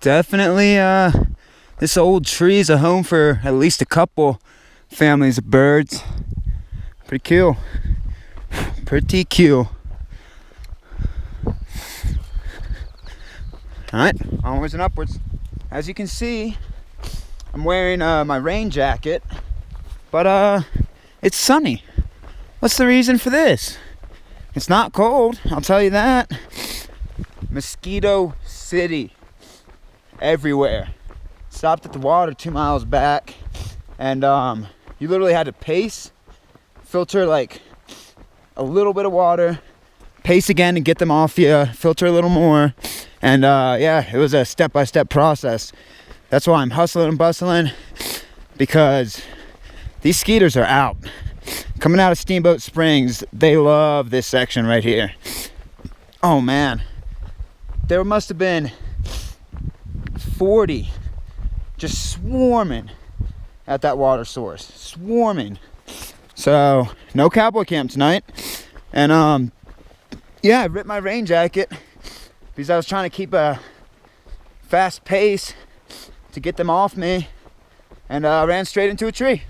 Definitely, this old tree is a home for at least a couple families of birds. Pretty cool. Pretty cool. Alright, onwards and upwards. As you can see, I'm wearing my rain jacket, but it's sunny. What's the reason for this? It's not cold, I'll tell you that. Mosquito City. Everywhere. Stopped at the water 2 miles back, and you literally had to pace, filter like a little bit of water, pace again and get them off you, filter a little more, and yeah, it was a step-by-step process. That's why I'm hustling and bustling, because these skeeters are out. Coming out of Steamboat Springs, they love this section right here. Oh man, there must have been 40 just swarming at that water source, swarming. So no cowboy camp tonight, and yeah, I ripped my rain jacket because I was trying to keep a fast pace to get them off me, and ran straight into a tree.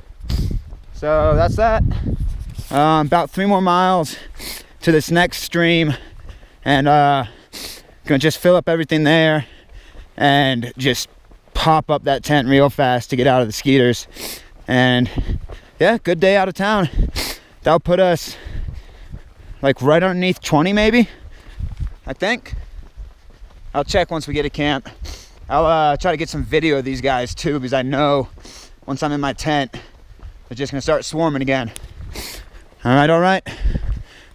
So that's that. About 3 more miles to this next stream, and gonna just fill up everything there and just pop up that tent real fast to get out of the skeeters. And yeah, good day out of town. That'll put us like right underneath 20 maybe, I think. I'll check once we get to camp. I'll try to get some video of these guys too, because I know once I'm in my tent they're just gonna start swarming again. All right,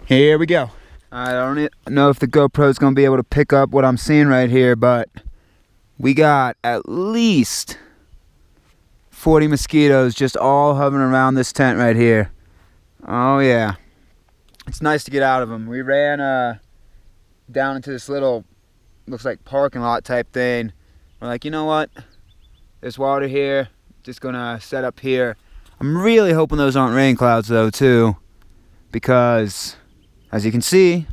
here we go. I don't know if the GoPro's gonna be able to pick up what I'm seeing right here, but we got at least 40 mosquitoes just all hovering around this tent right here. Oh yeah, it's nice to get out of them. We ran down into this little, looks like parking lot type thing. We're like, you know what? There's water here, just gonna set up here. I'm really hoping those aren't rain clouds though too, because as you can see,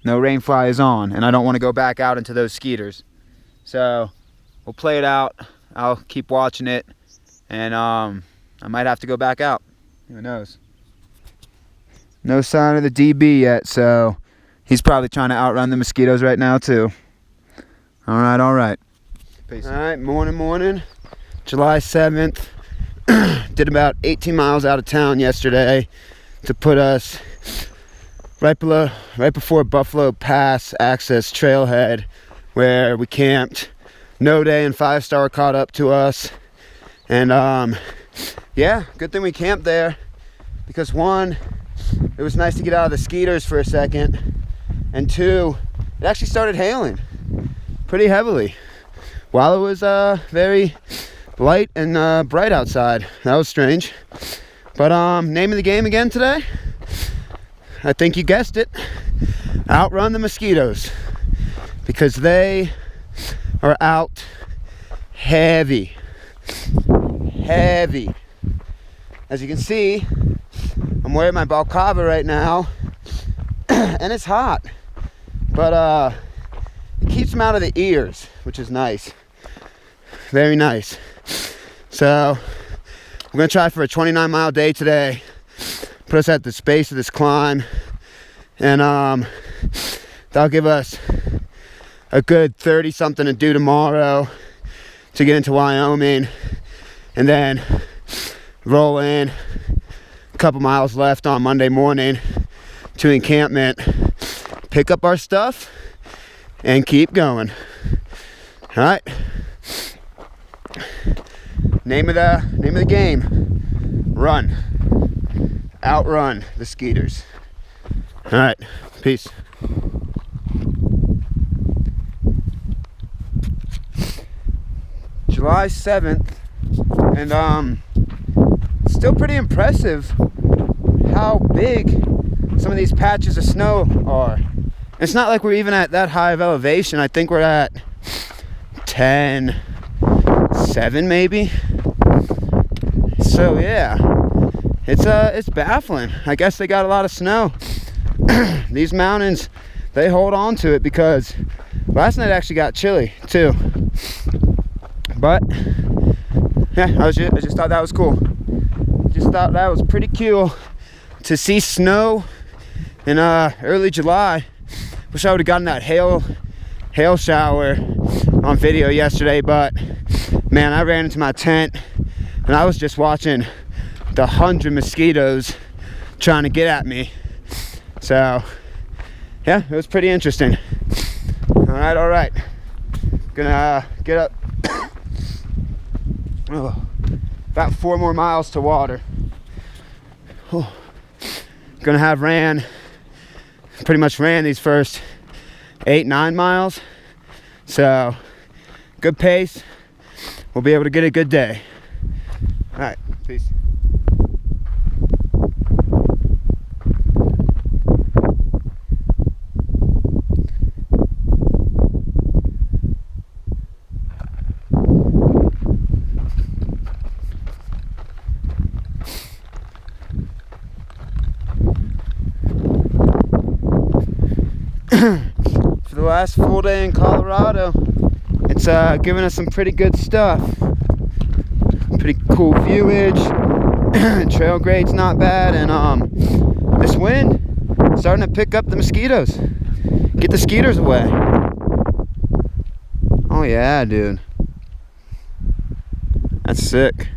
no rain fly is on, and I don't want to go back out into those skeeters. So we'll play it out. I'll keep watching it, and I might have to go back out. Who knows? No sign of the DB yet, so he's probably trying to outrun the mosquitoes right now too. All right. Peace. All right, morning. July 7th. Did about 18 miles out of town yesterday to put us right before Buffalo Pass Access Trailhead, where we camped. No Day and 5 Star caught up to us, and yeah, good thing we camped there, because 1, it was nice to get out of the skeeters for a second, and 2, it actually started hailing pretty heavily while it was very light and bright outside. That was strange. But name of the game again today, I think you guessed it, outrun the mosquitoes, because they are out heavy. As you can see, I'm wearing my balaclava right now and it's hot, but it keeps them out of the ears, which is nice. Very nice. So we're gonna try for a 29-mile day today, put us at the base of this climb, and that'll give us a good 30 something to do tomorrow to get into Wyoming, and then roll in a couple miles left on Monday morning to encampment, pick up our stuff, and keep going. All right. Name of the game: run, outrun the skeeters. All right, peace. July 7th, and still pretty impressive how big some of these patches of snow are. It's not like we're even at that high of elevation. I think we're at 10.7 maybe. So yeah, it's baffling. I guess they got a lot of snow. These mountains, they hold on to it, because Last night actually got chilly too, but yeah, I just thought that was cool. Just thought that was pretty cool to see snow in early July. Wish I would have gotten that hail shower on video yesterday, but man, I ran into my tent and I was just watching the 100 mosquitoes trying to get at me. So yeah, it was pretty interesting. All right. Gonna get up. Oh, about 4 more miles to water. Oh. Gonna have pretty much ran these first 8-9 miles. So good pace. We'll be able to get a good day. All right, peace. For the last full day in Colorado, it's giving us some pretty good stuff. Pretty cool viewage. Trail grade's not bad, and this wind starting to pick up the mosquitoes. Get the skeeters away. Oh yeah, dude. That's sick.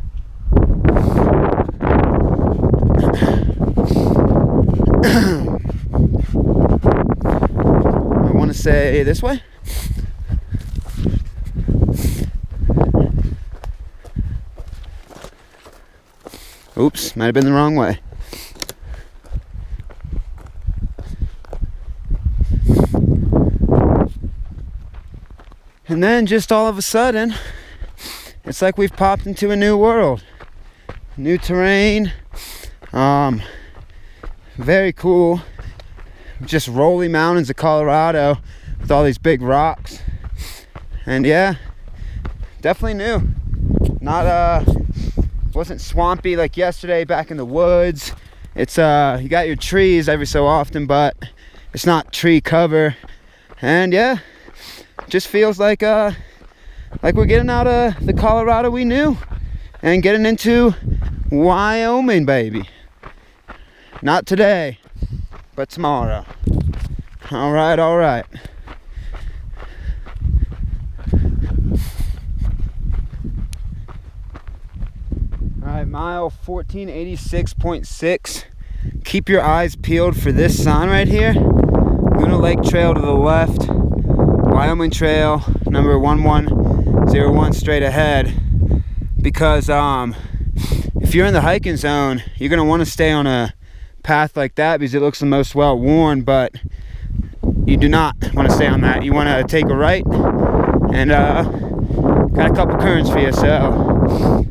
I want to say this way. Oops, might have been the wrong way. And then just all of a sudden, it's like we've popped into a new world. New terrain. Very cool. Just rolling mountains of Colorado with all these big rocks. And yeah, definitely new. Not wasn't swampy like yesterday back in the woods. It's you got your trees every so often, but it's not tree cover. And yeah, just feels like we're getting out of the Colorado we knew and getting into Wyoming, baby. Not today, but tomorrow. All right, all right. All right, mile 1486.6. Keep your eyes peeled for this sign right here. Luna Lake Trail to the left. Wyoming Trail number 1101 straight ahead. Because if you're in the hiking zone, you're gonna want to stay on a path like that because it looks the most well worn, but you do not want to stay on that. You want to take a right, and got a couple currents for you, so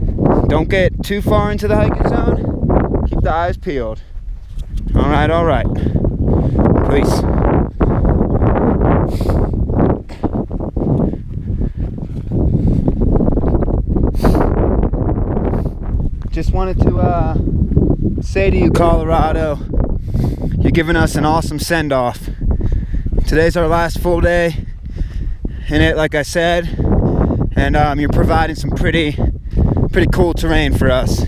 don't get too far into the hiking zone. Keep the eyes peeled. All right, all right. Peace. Just wanted to say to you, Colorado, you're giving us an awesome send-off. Today's our last full day in it, like I said, and you're providing some pretty cool terrain for us,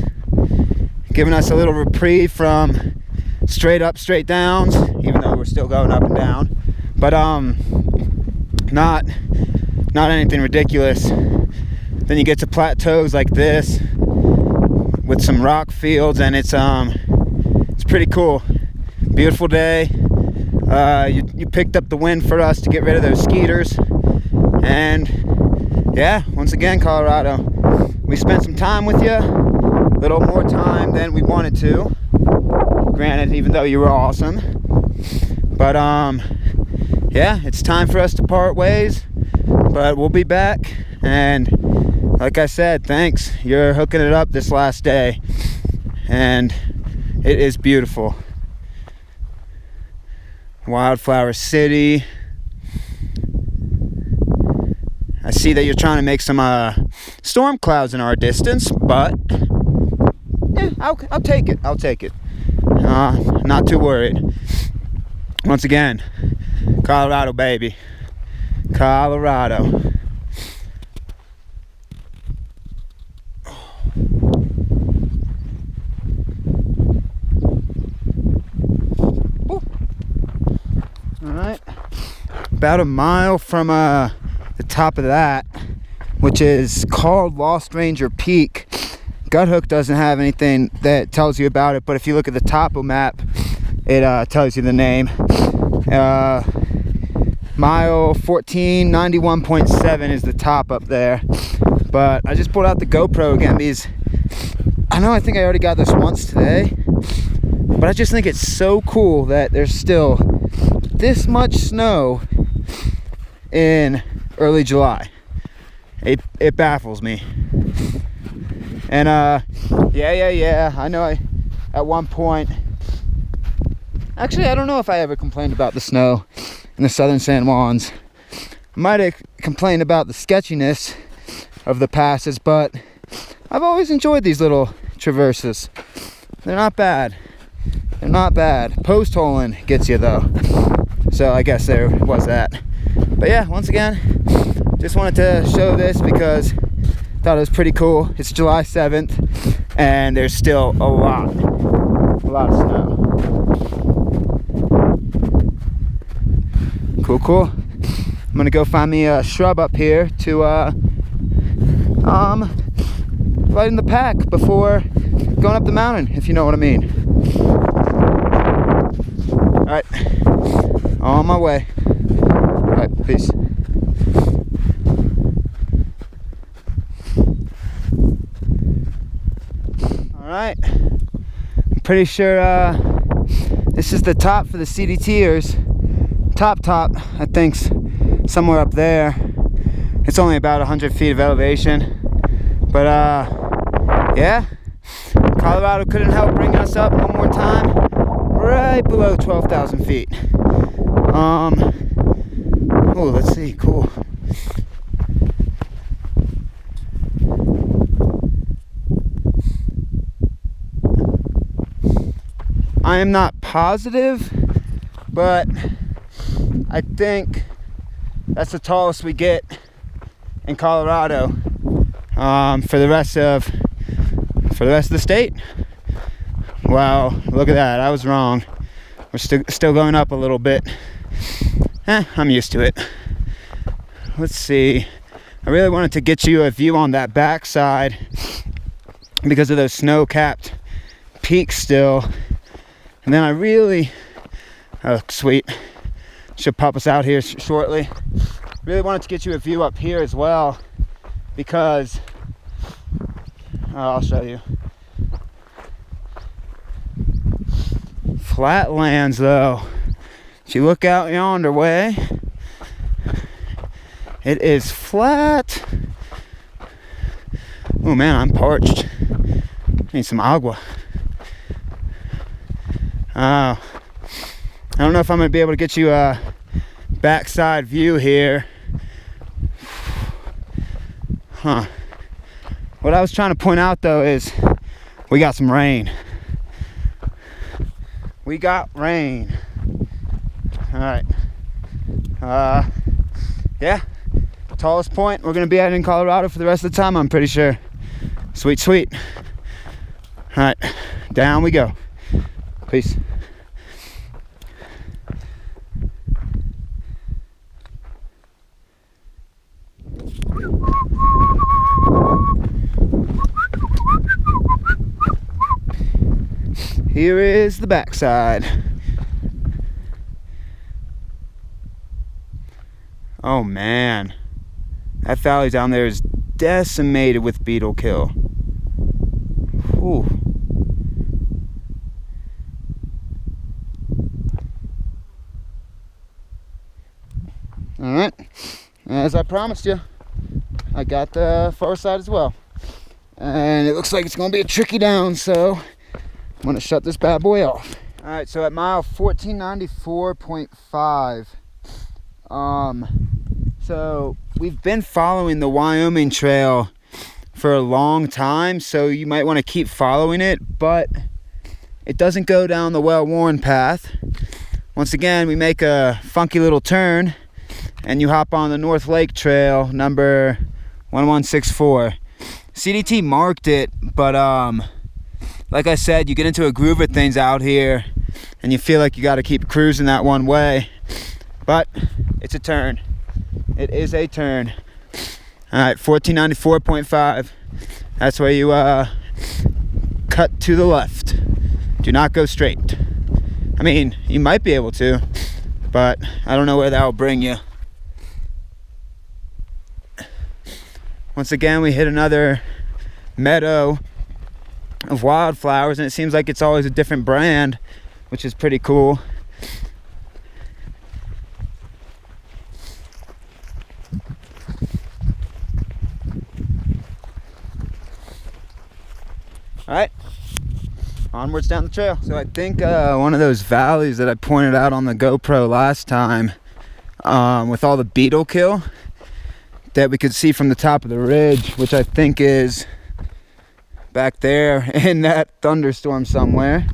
giving us a little reprieve from straight up, straight downs, even though we're still going up and down, but not anything ridiculous. Then you get to plateaus like this with some rock fields, and it's pretty cool. Beautiful day. You picked up the wind for us to get rid of those skeeters, and yeah, once again, Colorado, we spent some time with you, a little more time than we wanted to, granted, even though you were awesome, but yeah, it's time for us to part ways, but we'll be back. And like I said, thanks. You're hooking it up this last day, and it is beautiful. Wildflower City. I see that you're trying to make some storm clouds in our distance, but yeah, I'll take it. I'll take it. Not too worried. Once again, Colorado, baby. Colorado. Alright, about a mile from the top of that, which is called Lost Ranger Peak. Guthook doesn't have anything that tells you about it, but if you look at the topo map, it tells you the name. Mile 1491.7 is the top up there. But I just pulled out the GoPro again because I think I already got this once today, but I just think it's so cool that there's still this much snow in early July. It baffles me. And yeah, I know at one point, actually I don't know if I ever complained about the snow in the southern San Juans. I might have complained about the sketchiness of the passes, but I've always enjoyed these little traverses. They're not bad. They're not bad. Post holing gets you though. So I guess there was that. But yeah, once again, just wanted to show this because I thought it was pretty cool. It's July 7th and there's still a lot of snow. Cool. I'm gonna go find me a shrub up here to lighten the pack before going up the mountain, if you know what I mean. Alright, on my way. Alright, peace. Alright, I'm pretty sure this is the top for the CDTers. Top, I think's somewhere up there. It's only about 100 feet of elevation. But yeah, Colorado couldn't help bring us up one more time, right below 12,000 feet. Oh, let's see, cool. I am not positive, but I think that's the tallest we get in Colorado for the rest of the state. Wow, look at that! I was wrong. We're still going up a little bit. I'm used to it. Let's see. I really wanted to get you a view on that backside because of those snow-capped peaks still. And then I really, oh sweet, should pop us out here shortly. Really wanted to get you a view up here as well because, I'll show you. Flatlands though. If you look out yonder way, it is flat. Oh man, I'm parched. Need some agua. I don't know if I'm gonna be able to get you a backside view here. What I was trying to point out though is we got some rain. We got rain. Alright. Yeah. Tallest point we're gonna be at in Colorado for the rest of the time, I'm pretty sure. Sweet. Alright. Down we go. Peace. Here is the backside. Oh man, that valley down there is decimated with beetle kill. Whew. All right, as I promised you, I got the far side as well. And it looks like it's gonna be a tricky down, so I'm gonna shut this bad boy off. All right, so at mile 1494.5, so we've been following the Wyoming trail for a long time, so you might want to keep following it, but it doesn't go down the well-worn path. Once again, we make a funky little turn and you hop on the North Lake Trail, number 1164. CDT marked it, but like I said, you get into a groove of things out here, and you feel like you got to keep cruising that one way. But it's a turn. It is a turn. All right, 1494.5. That's where you cut to the left. Do not go straight. I mean, you might be able to, but I don't know where that will bring you. Once again, we hit another meadow of wildflowers, and it seems like it's always a different brand, which is pretty cool. All right, onwards down the trail. So I think one of those valleys that I pointed out on the GoPro last time, with all the beetle kill that we could see from the top of the ridge, which I think is back there in that thunderstorm somewhere.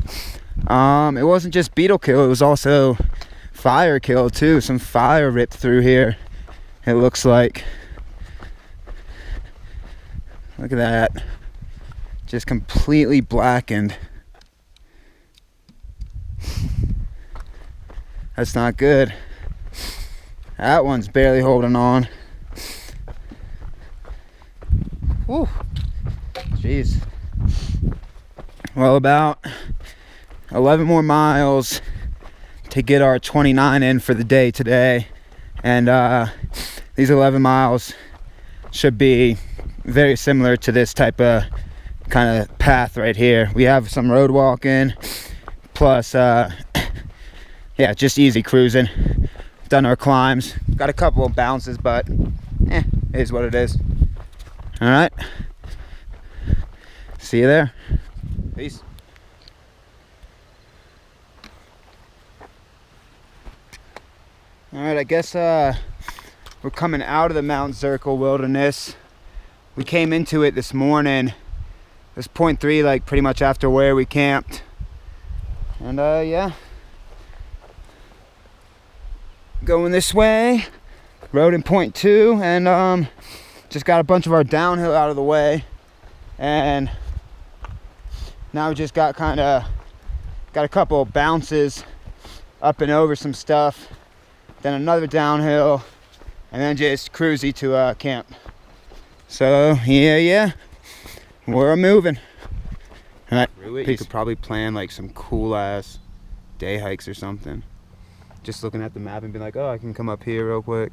It wasn't just beetle kill, it was also fire kill too. Some fire ripped through here, it looks like. Look at that. Just completely blackened. That's not good. That one's barely holding on. Whew. Jeez. Well, about 11 more miles to get our 29 in for the day today. And these 11 miles should be very similar to this type of kind of path right here. We have some road walking, plus yeah, just easy cruising. Done our climbs, got a couple of bounces, but it is what it is. All right, see you there. Peace. All right, I guess we're coming out of the Mount Zirkle Wilderness. We came into it this morning. It was 0.3, like pretty much after where we camped. And yeah, going this way, rode in 0.2, and just got a bunch of our downhill out of the way, and now we just got a couple of bounces up and over some stuff, then another downhill, and then just cruisy to camp. So yeah, we're moving. All right, you could probably plan like some cool ass day hikes or something. Just looking at the map and be like, oh, I can come up here real quick.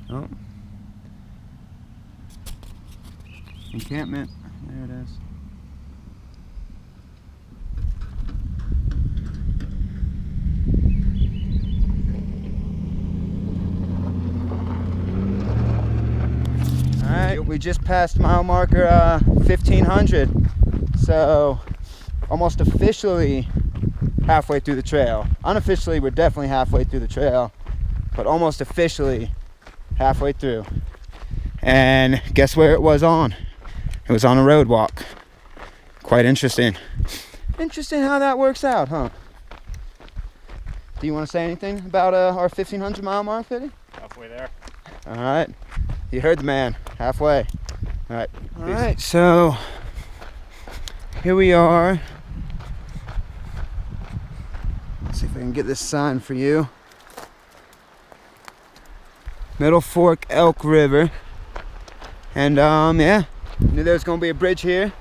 Oh, encampment. There it is. Alright, we just passed mile marker 1500, so almost officially halfway through the trail. Unofficially, we're definitely halfway through the trail, but almost officially halfway through. And guess where it was on? It was on a road walk. Quite interesting. Interesting how that works out, huh? Do you want to say anything about our 1500 mile mark, Fitty? Halfway there. Alright. You heard the man, halfway. All right, so here we are. Let's see if I can get this sign for you. Middle Fork Elk River. And yeah, knew there was gonna be a bridge here.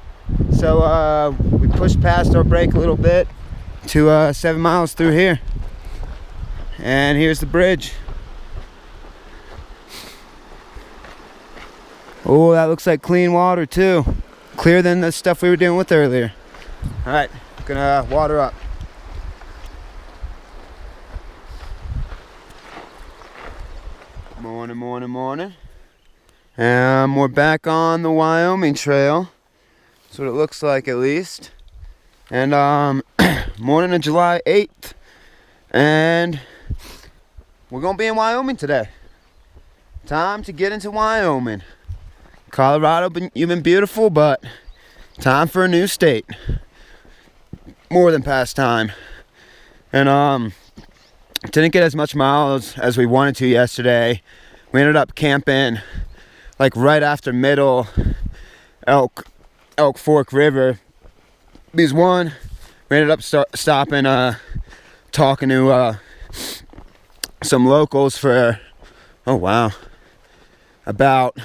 So we pushed past our break a little bit to 7 miles through here. And here's the bridge. Oh, that looks like clean water too. Clearer than the stuff we were dealing with earlier. All right, gonna water up. Morning. We're back on the Wyoming trail. That's what it looks like, at least. And morning of July 8th. And we're gonna be in Wyoming today. Time to get into Wyoming. Colorado, you've been beautiful, but time for a new state. More than past time. And Didn't get as much miles as we wanted to yesterday. We ended up camping like right after middle Elk Fork River. Because one, we ended up stopping, talking to some locals for, oh wow, about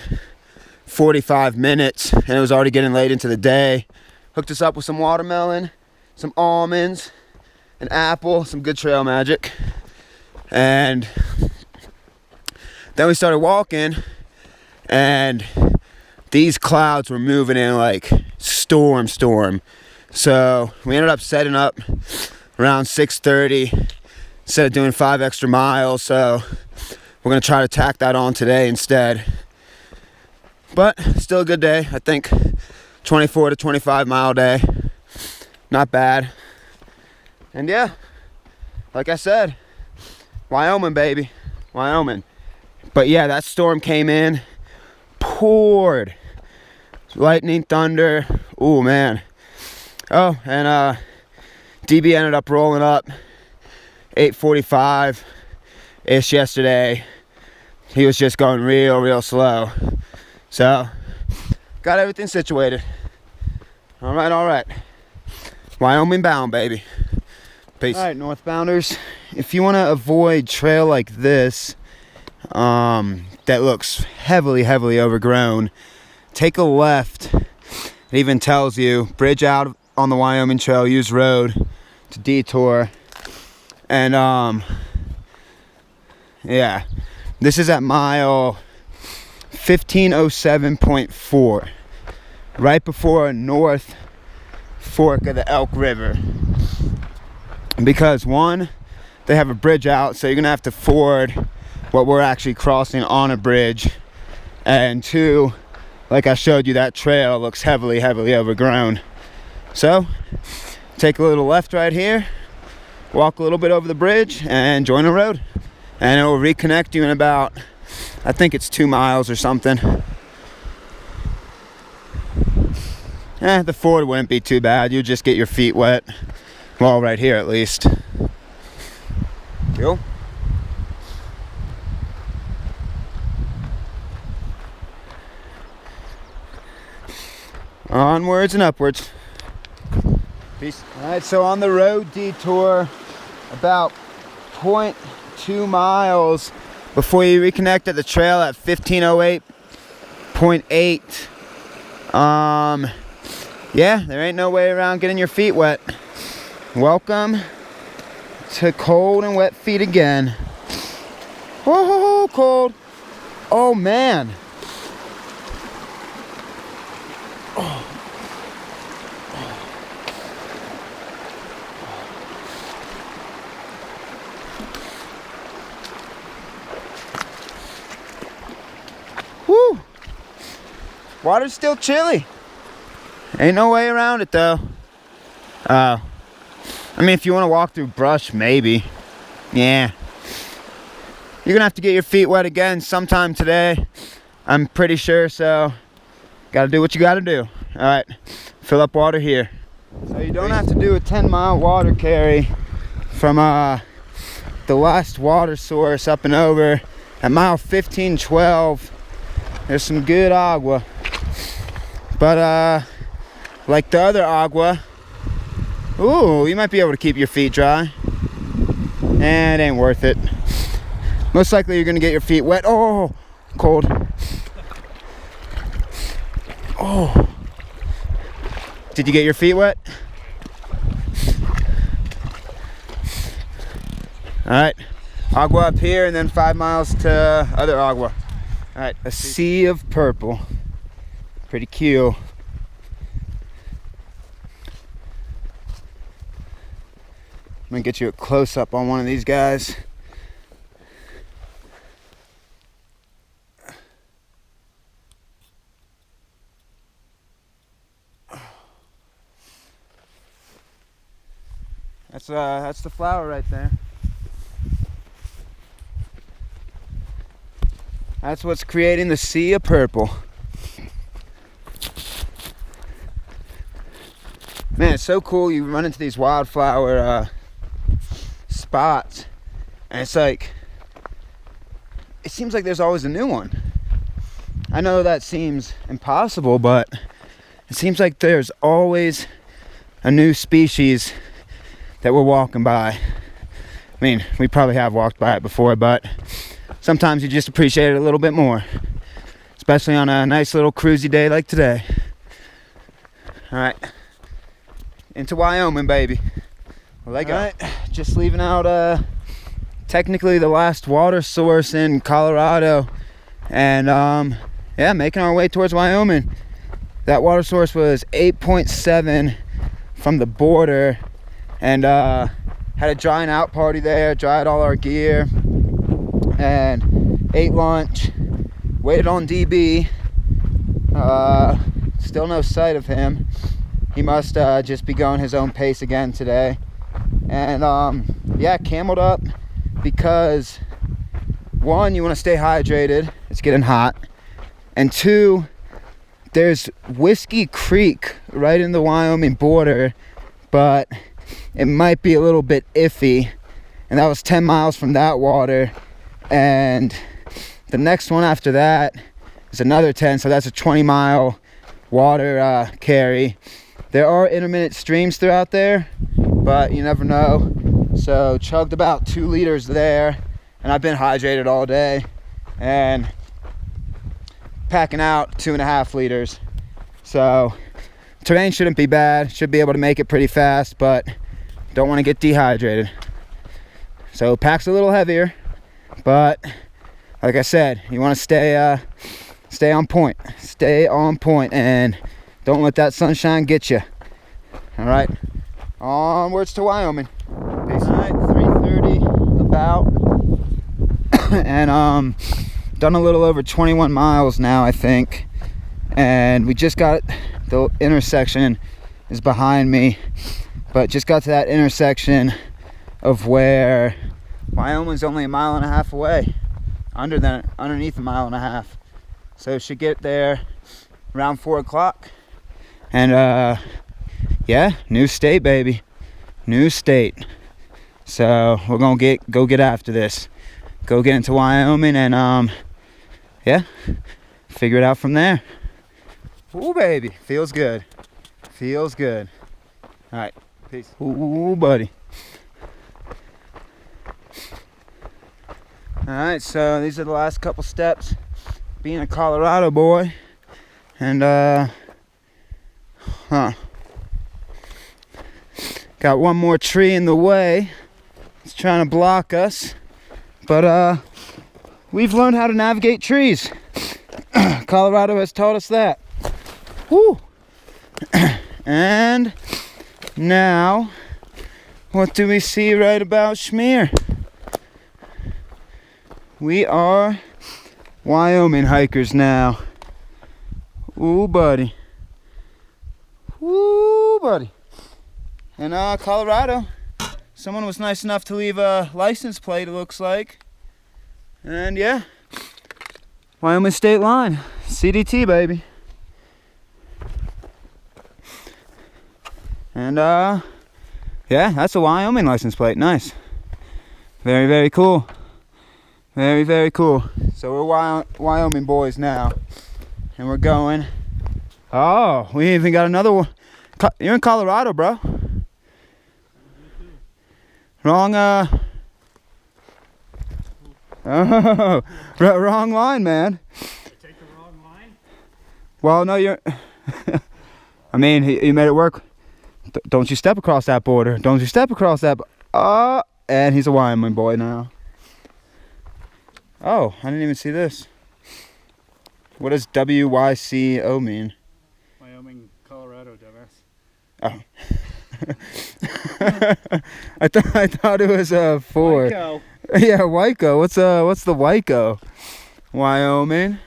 45 minutes, and it was already getting late into the day. Hooked us up with some watermelon, some almonds, an apple, some good trail magic. And then we started walking, and these clouds were moving in like storm. So we ended up setting up around 6:30 instead of doing 5 extra miles. So we're gonna try to tack that on today instead. But still a good day. I think 24 to 25 mile day. Not bad. And yeah, like I said, Wyoming, baby. Wyoming. But yeah, that storm came in, poured. Lightning, thunder. Ooh, man. Oh, and DB ended up rolling up 8:45-ish yesterday. He was just going real slow. So, got everything situated. All right. Wyoming bound, baby. Peace. All right, northbounders. If you want to avoid trail like this, that looks heavily overgrown, take a left. It even tells you, bridge out on the Wyoming Trail, use road to detour. And, yeah. This is at mile 1507.4, right before North Fork of the Elk River. Because one, they have a bridge out, so you're gonna have to ford what we're actually crossing on a bridge. And two, like I showed you, that trail looks heavily overgrown. So take a little left right here, walk a little bit over the bridge, and join the road. And it will reconnect you in about, I think it's 2 miles or something. The ford wouldn't be too bad. You'll just get your feet wet. Well, right here at least. Cool. Onwards and upwards. Peace. Alright, so on the road detour, about 0.2 miles before you reconnect at the trail at 1508.8. Yeah, there ain't no way around getting your feet wet. Welcome to cold and wet feet again. Oh, cold. Oh, man. Oh. Whew. Water's still chilly. Ain't no way around it, though. I mean, if you want to walk through brush, maybe. Yeah. You're going to have to get your feet wet again sometime today. I'm pretty sure, so got to do what you got to do. All right. Fill up water here. So you don't have to do a 10-mile water carry from the last water source up and over. At mile 1512, there's some good agua. But, like the other agua, ooh, you might be able to keep your feet dry. And it ain't worth it. Most likely you're gonna get your feet wet. Oh, cold. Oh. Did you get your feet wet? All right, agua up here and then 5 miles to other agua. All right, a sea of purple. Pretty cute. I'm gonna get you a close-up on one of these guys. That's the flower right there. That's what's creating the sea of purple. Man, it's so cool. You run into these wildflower spots And it's like, it seems like there's always a new one. I know that seems impossible, but it seems like there's always a new species that we're walking by. I mean, we probably have walked by it before, but sometimes you just appreciate it a little bit more, especially on a nice little cruisy day like today. All right, into Wyoming, baby. Well, they got just leaving out technically the last water source in Colorado, and yeah, making our way towards Wyoming. That water source was 8.7 from the border, and had a drying out party there, dried all our gear, and ate lunch, waited on DB. Still no sight of him. He must just be going his own pace again today. And yeah, cameled up because 1, you want to stay hydrated, it's getting hot, and 2, there's Whiskey Creek right in the Wyoming border, but it might be a little bit iffy, and that was 10 miles from that water, and the next one after that is another 10, so that's a 20-mile water carry. There are intermittent streams throughout there, but you never know. So chugged about 2 liters there, and I've been hydrated all day, and packing out 2.5 liters. So terrain shouldn't be bad, should be able to make it pretty fast, but don't want to get dehydrated. So pack's a little heavier, but like I said, you want to stay on point, and don't let that sunshine get you. All right, onwards to Wyoming. Peace. All right, 3:30 about, and done a little over 21 miles now, I think, and we just got, the intersection is behind me, but just got to that intersection of where Wyoming's only 1.5 miles away, underneath 1.5 miles, so should get there around 4 o'clock. And yeah, new state, baby, new state. So we're gonna go get after this, go get into Wyoming, and yeah, figure it out from there. Ooh, baby, feels good, feels good. All right, peace. Ooh, buddy. All right, so these are the last couple steps being a Colorado boy, and got one more tree in the way. It's trying to block us, but we've learned how to navigate trees. Colorado has taught us that. Woo! And now, what do we see right about Schmear? We are Wyoming hikers now. Ooh, buddy. Ooh, buddy. And Colorado, someone was nice enough to leave a license plate, it looks like. And yeah, Wyoming state line, CDT, baby. And yeah, that's a Wyoming license plate. Nice. Very, very cool. Very, very cool. So we're Wyoming boys now, and we're going. Oh, we even got another one. You're in Colorado, bro. Wrong, oh, wrong line, man. Take the wrong line? Well, no, you're. I mean, he made it work. Don't you step across that border. Don't you step across that. And he's a Wyoming boy now. Oh, I didn't even see this. What does WYCO mean? Wyoming, Colorado, dumbass. Oh. I thought it was 4. Wyco. Yeah, Wyco. What's the Wyco? Wyoming,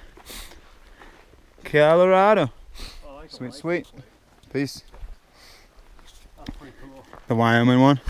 Colorado. Oh, I like Sweet, Wyco. sweet. Peace. That's pretty cool. The Wyoming one.